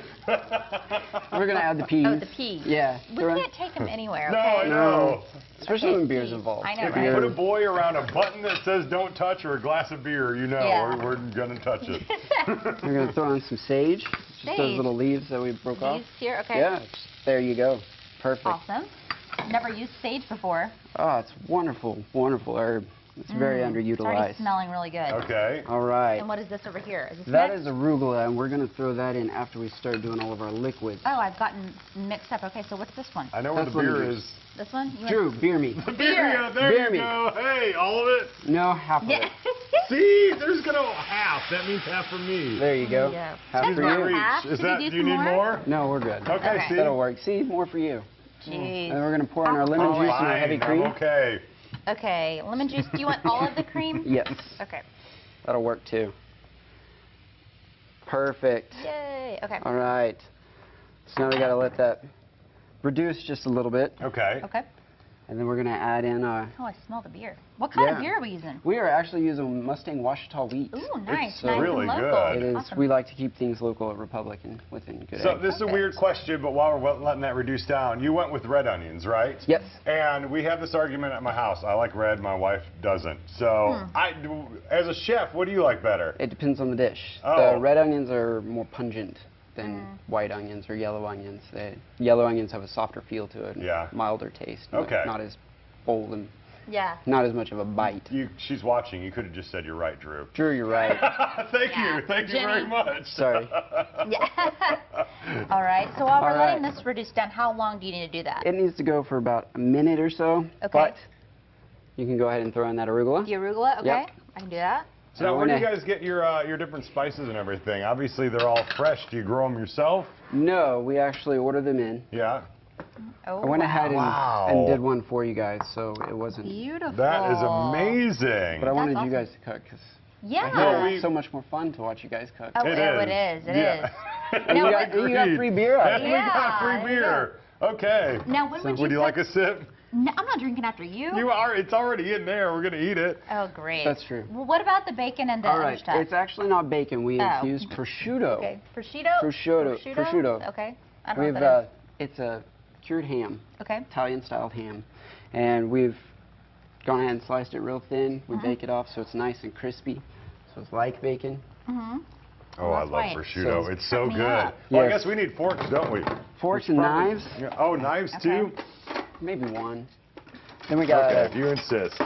We're going to add the peas. Oh, the peas. Yeah. We can't take them anywhere, No, okay? I know. Especially when beer's involved. I know, If right? you put a boy around a button that says don't touch or a glass of beer, you know we're going to touch it. We're going to throw in some sage. Just those little leaves that we broke off. Leaves here, okay. Yeah, there you go. Perfect. Awesome. Never used sage before. Oh, it's wonderful, wonderful herb. It's very It's already underutilized. smelling really good. Okay. All right. And what is this over here? Is this That mixed? is arugula, and we're going to throw that in after we start doing all of our liquids. Oh, I've gotten mixed up. Okay, so what's this one? I know where the beer is. This one? You Drew, want... beer me. The beer, yeah, there Beer you me. go. Hey, all of it? No, half of it. See, there's going to half. That means half for me. There you go. Yeah. Half That's for not you. half. Is Can that, we do you some need more? No, we're good. Okay, see? That'll work. See, more for you. Jeez. And we're going to pour in our lemon juice and our heavy cream. Okay. Okay, lemon juice. Do you want all of the cream? Yes. Okay. That'll work too. Perfect. Yay. Okay. All right. So now we got to let that reduce just a little bit. Okay. Okay. And then we're going to add in Oh, I smell the beer. What kind of beer are we using? We are actually using Mustang Washita wheat. Ooh, nice. It's nice really and local. good. It is. Awesome. We like to keep things local at Republic and within good So egg. this is a weird question, but while we're letting that reduce down, you went with red onions, right? Yes. And we have this argument at my house. I like red, my wife doesn't. So as a chef, what do you like better? It depends on the dish. Oh. The red onions are more pungent than white onions or yellow onions. Yellow onions have a softer feel to it, milder taste. Okay. Not as bold and not as much of a bite. She's watching. You could have just said you're right, Drew. Drew, you're right. Thank you. Thank you very much. Sorry. All right. So while we're All letting right. this reduce down, how long do you need to do that? It needs to go for about a minute or so. Okay. But you can go ahead and throw in that arugula. The arugula? Okay. Yep. I can do that. So now, where do you guys get your different spices and everything? Obviously, they're all fresh. Do you grow them yourself? No, we actually order them in. Yeah. Oh, I went ahead and did one for you guys, so it wasn't... Beautiful. That is amazing. But I wanted That's you guys to cook, because yeah. I know it's so much more fun to watch you guys cook. Oh, it is. It is. And you got free beer out of it. We got free beer. Okay. Now, when would you like a sip? No, I'm not drinking after you. You are. It's already in there. We're going to eat it. Oh, great. That's true. Well, what about the bacon and the All other right. stuff? It's actually not bacon. We infuse prosciutto. Okay. Prosciutto? Okay. I don't know what that is. It's a cured ham. Okay. Italian-styled ham. And we've gone ahead and sliced it real thin. We bake it off so it's nice and crispy. So it's like bacon. Oh, I love prosciutto. So it's so good. Yes. Well, I guess we need forks, don't we? Forks and knives. Yeah. Oh, knives too? Maybe one. Then we got... Okay, if you insist.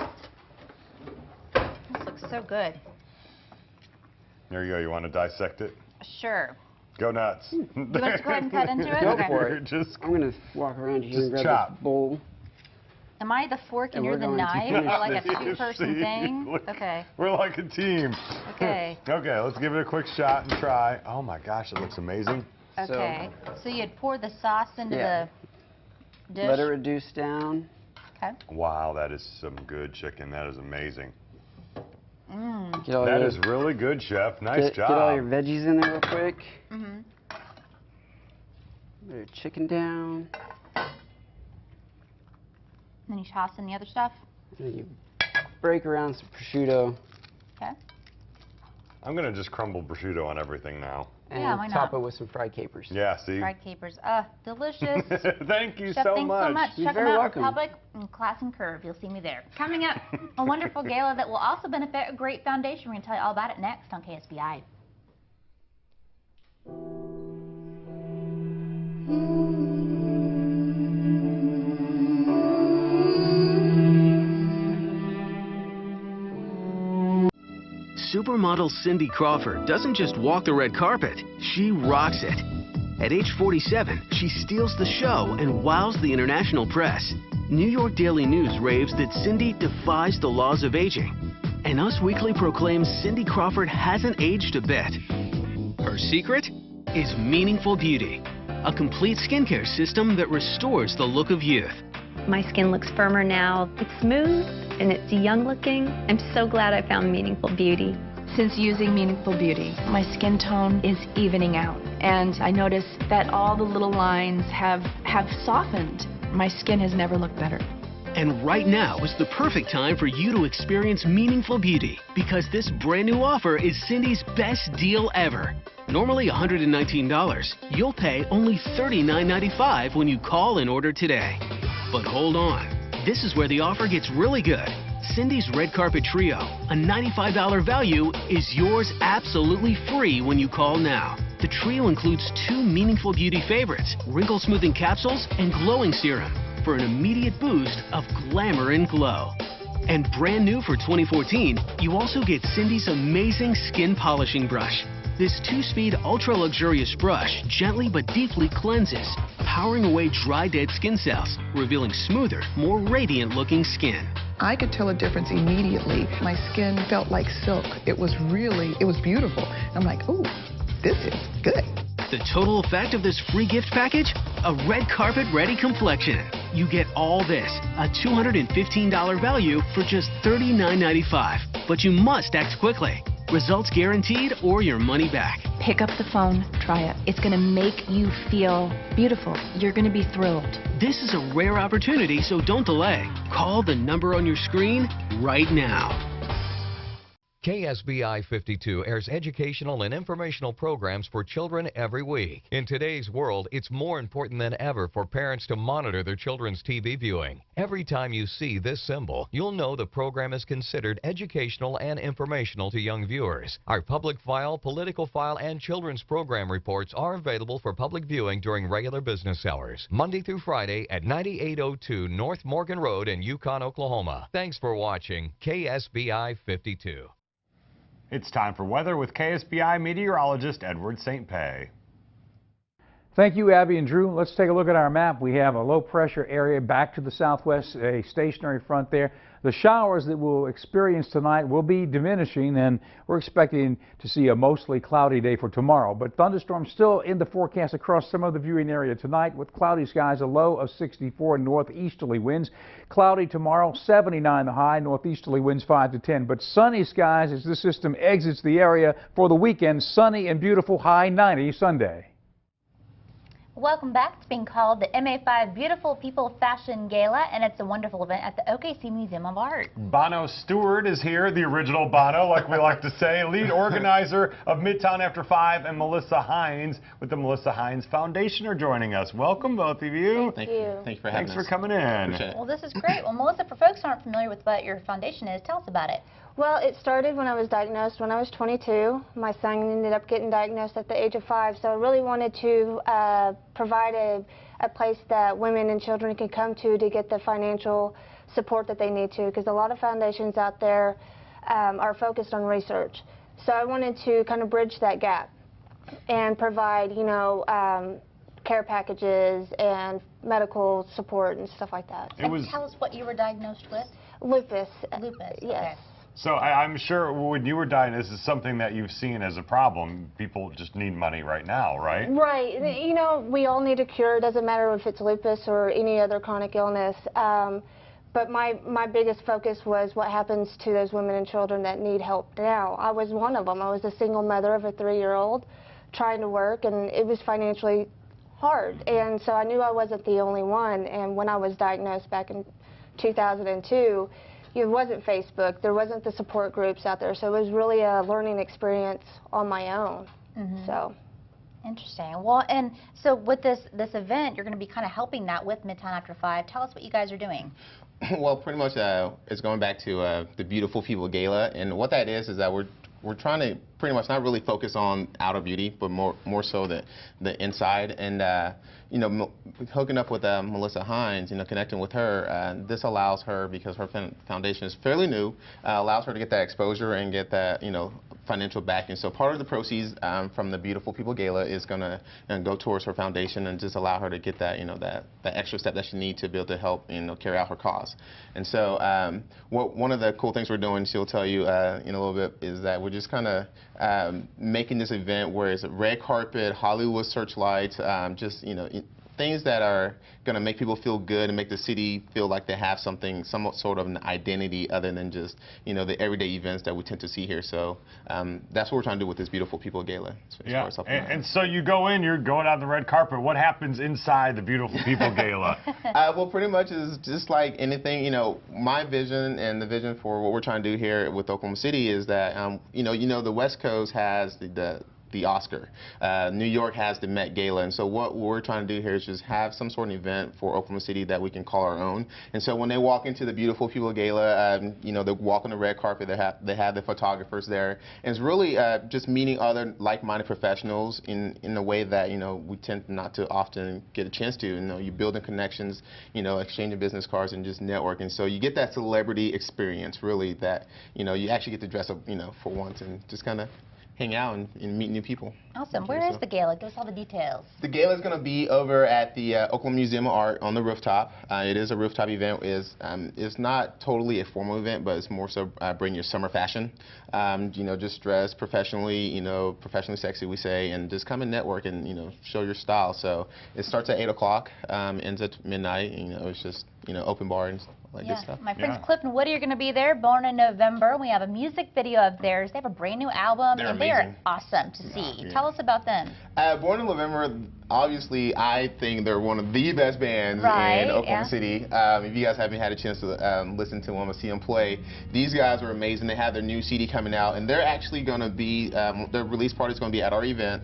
This looks so good. There you go. You want to dissect it? Sure. Go nuts. You want to go ahead and cut into it? Go Okay. for it. I'm going to walk around here and grab this bowl. Am I the fork and you're the knife? We're like a two-person thing? Okay. We're like a team. Okay. Okay, let's give it a quick shot and try. Oh my gosh, it looks amazing. Okay. So you'd pour the sauce into the dish? Let it reduce down. Okay. Wow, that is some good chicken. That is amazing. Mm. That is really good, Chef. Nice job. Get all your veggies in there real quick. Put your chicken down. Then you toss in the other stuff? And you break around some prosciutto. Okay. I'm going to just crumble prosciutto on everything now. And why top not? it with some fried capers. Yeah, see? Fried capers. Delicious. Thank you Chef, so thanks much. so much. You're Check very them out. welcome. Republic and Class and Curve. You'll see me there. Coming up, a wonderful gala that will also benefit a great foundation. We're going to tell you all about it next on KSBI. Supermodel Cindy Crawford doesn't just walk the red carpet, she rocks it. At age 47, she steals the show and wows the international press. New York Daily News raves that Cindy defies the laws of aging. And Us Weekly proclaims Cindy Crawford hasn't aged a bit. Her secret is Meaningful Beauty, a complete skincare system that restores the look of youth. My skin looks firmer now. It's smooth and it's young looking. I'm so glad I found Meaningful Beauty. Since using Meaningful Beauty, my skin tone is evening out, and I notice that all the little lines have softened. My skin has never looked better. And right now is the perfect time for you to experience Meaningful Beauty, because this brand new offer is Cindy's best deal ever. Normally $119, you'll pay only $39.95 when you call and order today. But hold on, this is where the offer gets really good. Cindy's Red Carpet Trio, a $95 value, is yours absolutely free when you call now. The trio includes 2 Meaningful Beauty favorites, Wrinkle Smoothing Capsules and Glowing Serum, for an immediate boost of glamour and glow. And brand new for 2014, you also get Cindy's amazing Skin Polishing Brush. This 2-speed ultra-luxurious brush gently but deeply cleanses, powering away dry, dead skin cells, revealing smoother, more radiant-looking skin. I could tell a difference immediately. My skin felt like silk. It was beautiful. I'm like, ooh, this is good. The total effect of this free gift package? A red carpet ready complexion. You get all this, a $215 value for just $39.95. But you must act quickly. Results guaranteed or your money back. Pick up the phone, try it. It's going to make you feel beautiful. You're going to be thrilled. This is a rare opportunity, so don't delay. Call the number on your screen right now. KSBI 52 airs educational and informational programs for children every week. In today's world, it's more important than ever for parents to monitor their children's TV viewing. Every time you see this symbol, you'll know the program is considered educational and informational to young viewers. Our public file, political file, and children's program reports are available for public viewing during regular business hours, Monday through Friday at 9802 North Morgan Road in Yukon, Oklahoma. Thanks for watching KSBI 52. It's time for weather with KSBI meteorologist Edward St. Pei. Thank you, Abby and Drew. Let's take a look at our map. We have a low-pressure area back to the southwest, a stationary front there. The showers that we'll experience tonight will be diminishing, and we're expecting to see a mostly cloudy day for tomorrow. But thunderstorms still in the forecast across some of the viewing area tonight with cloudy skies, a low of 64, northeasterly winds. Cloudy tomorrow, 79 the high, northeasterly winds 5 to 10. But sunny skies as this system exits the area for the weekend. Sunny and beautiful, high 90 Sunday. Welcome back. It's being called the MA5 Beautiful People Fashion Gala, and it's a wonderful event at the OKC Museum of Art. Bono Stewart is here, the original Bono, like we like to say, lead organizer of Midtown After 5, and Melissa Hines with the Melissa Hines Foundation are joining us. Welcome, both of you. Thank you. Thank you for having us. Thanks for coming in. Well, this is great. Well, Melissa, for folks who aren't familiar with what your foundation is, tell us about it. Well, it started when I was diagnosed when I was 22. My son ended up getting diagnosed at the age of 5, so I really wanted to provide a place that women and children can come to get the financial support that they need to, because a lot of foundations out there are focused on research. So I wanted to kind of bridge that gap and provide, you know, care packages and medical support and stuff like that. Tell us what you were diagnosed with. Lupus. Lupus, yes. Okay. So I'm sure when you were diagnosed, this is something that you've seen as a problem. People just need money right now, right? Right. You know, we all need a cure. It doesn't matter if it's lupus or any other chronic illness. But my biggest focus was what happens to those women and children that need help now. I was one of them. I was a single mother of a 3-year-old trying to work, and it was financially hard. And so I knew I wasn't the only one. And when I was diagnosed back in 2002, it wasn't Facebook, there wasn't the support groups out there, so it was really a learning experience on my own. So. Interesting. Well, and so with this event, you're going to be kind of helping that with Midtown After 5. Tell us what you guys are doing. Well, pretty much it's going back to the Beautiful People Gala, and what that is that we're trying to pretty much not really focus on outer beauty, but more so the inside. And you know, hooking up with Melissa Hines, you know, connecting with her, this allows her, because her foundation is fairly new, allows her to get that exposure and get that, you know, financial backing. So part of the proceeds from the Beautiful People Gala is going to go towards her foundation and just allow her to get that, you know, that extra step that she needs to be able to help, you know, carry out her cause. And so one of the cool things we're doing, she'll tell you in a little bit, is that we're just kind of making this event where it's a red carpet, Hollywood searchlights, just, you know, things that are going to make people feel good and make the city feel like they have something, some sort of an identity other than just, you know, the everyday events that we tend to see here. So that's what we're trying to do with this Beautiful People Gala. Yeah, and so you go in, you're going on the red carpet. What happens inside the Beautiful People Gala? Well, pretty much is just like anything, you know, my vision and the vision for what we're trying to do here with Oklahoma City is that, you know, the West Coast has the Oscar. New York has the Met Gala, and so what we're trying to do here is just have some sort of event for Oklahoma City that we can call our own. And so when they walk into the Beautiful People Gala, you know, they walk on the red carpet, they have the photographers there, and it's really just meeting other like-minded professionals in a way that, you know, we tend not to often get a chance to. You know, you building connections, you know, exchanging business cards and just networking. So you get that celebrity experience, really, that, you know, you actually get to dress up, you know, for once and just kind of hang out and meet new people. Awesome. Where is the gala? Give us all the details. The gala is going to be over at the Oklahoma Museum of Art on the rooftop. It is a rooftop event. It's not totally a formal event, but it's more so bring your summer fashion. You know, just dress professionally, you know, professionally sexy, we say, and just come and network and, you know, show your style. So it starts at 8 o'clock, ends at midnight. You know, it's just, you know, open bar and like good stuff. My friends Cliff and Woody are going to be there, Born in November. We have a music video of theirs. They have a brand new album, and they are awesome to see. Tell us about them. Born in November, obviously, I think they're one of the best bands in Oklahoma City. If you guys haven't had a chance to listen to them or see them play, these guys are amazing. They have their new CD coming out, and they're actually going to be, their release party is going to be at our event.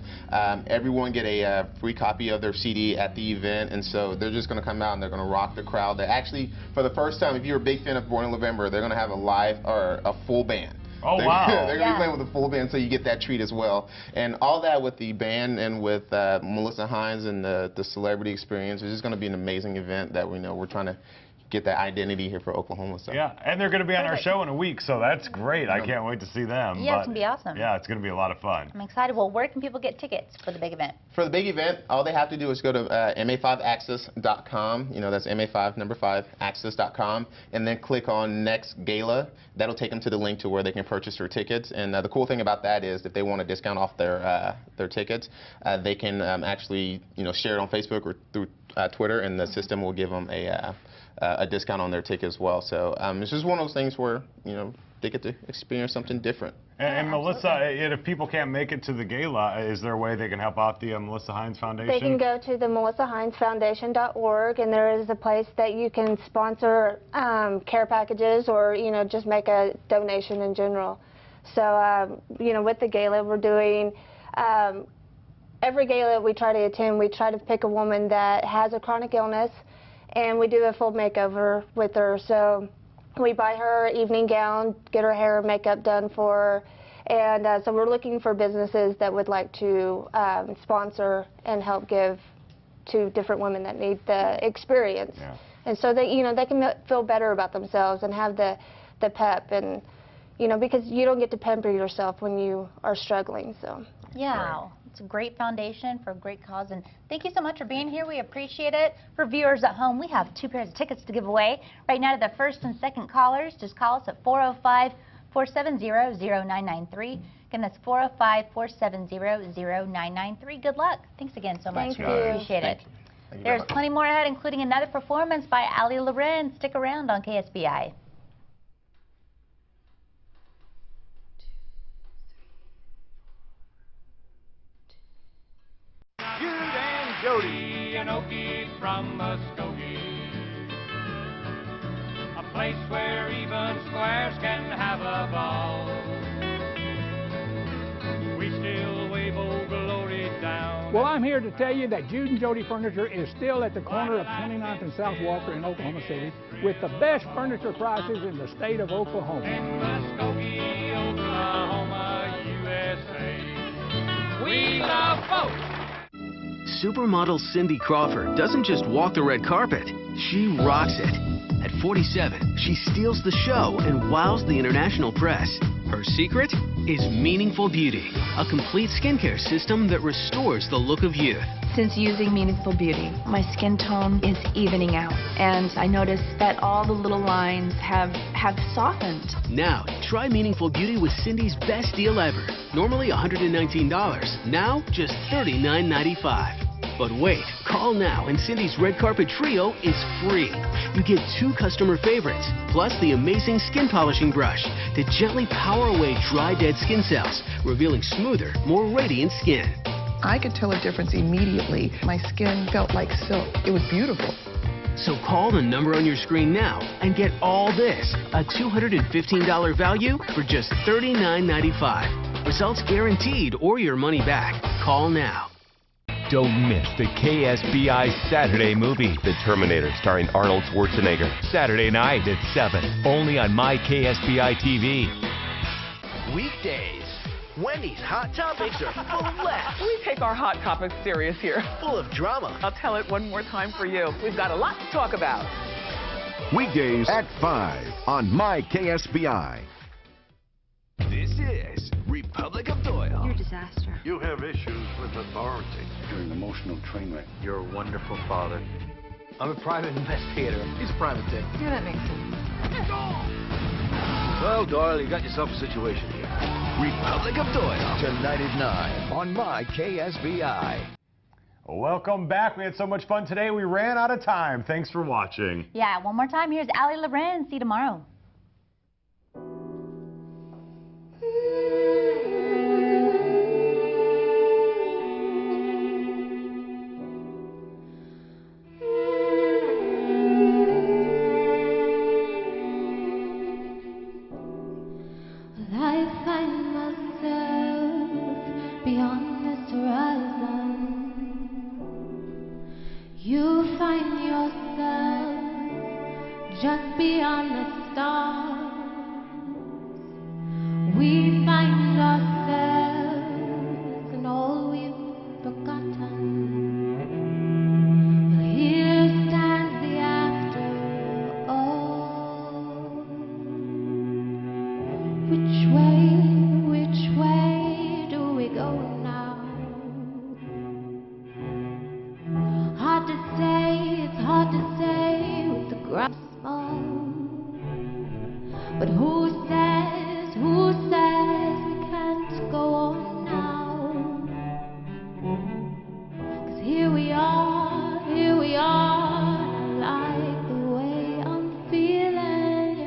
Everyone get a free copy of their CD at the event, and so they're just going to come out and they're going to rock the crowd. They actually, for the first time, if you're a big fan of Born in November, they're going to have a live or a full band. Oh, wow. They're going to be playing with a full band, so you get that treat as well. And all that with the band and with Melissa Hines and the celebrity experience. It's just going to be an amazing event that we know we're trying to get that identity here for Oklahoma. So. Yeah, and they're going to be on our show in a week, so that's great. I can't wait to see them. Yeah, it's going to be awesome. Yeah, it's going to be a lot of fun. I'm excited. Well, where can people get tickets for the big event? For the big event, all they have to do is go to ma5access.com. That's ma5access.com, and then click on Next Gala. That'll take them to the link to where they can purchase their tickets. And the cool thing about that is if they want a discount off their tickets, they can actually share it on Facebook or through Twitter, and the system will give them a discount on their ticket as well. So it's just one of those things where they get to experience something different. And Melissa, if people can't make it to the gala, is there a way they can help out the Melissa Hines Foundation? They can go to the melissahines.org, and there is a place that you can sponsor care packages or just make a donation in general. So with the gala, we're doing every gala we try to attend, we try to pick a woman that has a chronic illness, and we do a full makeover with her. So we buy her evening gown, get her hair and makeup done for her, and so we're looking for businesses that would like to sponsor and help give to different women that need the experience. Yeah. And so that they can feel better about themselves and have the pep, and because you don't get to pamper yourself when you are struggling. So yeah. Right. It's a great foundation for a great cause, and thank you so much for being here. We appreciate it. For viewers at home, we have 2 pairs of tickets to give away right now to the first and second callers. Just call us at 405-470-0993. Again, that's 405-470-0993. Good luck. Thanks again so much. Thank you. Appreciate it. There's plenty more ahead, including another performance by Ali Loren. Stick around on KSBI. Jody and Okie from Muskogee, a place where even squares can have a ball. We still wave old glory down. Well, I'm here to tell you that Jude and Jody Furniture is still at the corner of 29th and South Walker in Oklahoma City with the best furniture prices in the state of Oklahoma. In Muskogee, Oklahoma, USA, we love folks. Supermodel Cindy Crawford doesn't just walk the red carpet, she rocks it. At 47, she steals the show and wows the international press. Her secret is Meaningful Beauty, a complete skincare system that restores the look of youth. Since using Meaningful Beauty, my skin tone is evening out, and I notice that all the little lines have softened. Now, try Meaningful Beauty with Cindy's best deal ever. Normally $119, now just $39.95. But wait, call now and Cindy's Red Carpet Trio is free. You get 2 customer favorites, plus the amazing skin polishing brush to gently power away dry, dead skin cells, revealing smoother, more radiant skin. I could tell a difference immediately. My skin felt like silk. It was beautiful. So call the number on your screen now and get all this, a $215 value for just $39.95. Results guaranteed or your money back. Call now. Don't miss the KSBI Saturday movie, The Terminator, starring Arnold Schwarzenegger. Saturday night at 7, only on my KSBI TV. Weekdays, Wendy's Hot Topics are full of laughs. We take our hot topics serious here. Full of drama. I'll tell it one more time for you. We've got a lot to talk about. Weekdays at 5 on my KSBI. This is Republic of Doyle. You're a disaster. You have issues with authority. You're an emotional train wreck. You're a wonderful father. I'm a private investigator. He's a private dick. Yeah, that makes sense. Well, Doyle, you got yourself a situation here. Republic of Doyle. Tonight at 9 on my KSBI. Welcome back. We had so much fun today. We ran out of time. Thanks for watching. Yeah, one more time. Here's Ali Loren. See you tomorrow. Just beyond the stars, we find ourselves and all we've forgotten. But here stands the after But who says we can't go on now? 'Cause here we are, I like the way I'm feeling,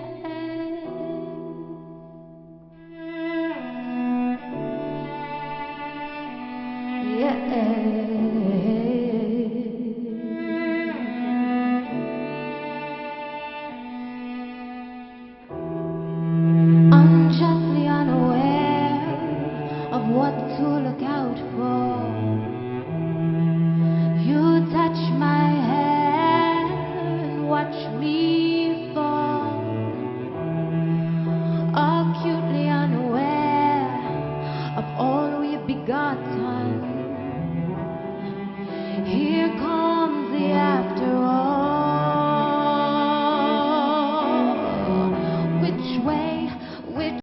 yeah. Unjustly unaware of what to look out for. You touch my hair and watch me fall. Acutely unaware of all we've begotten.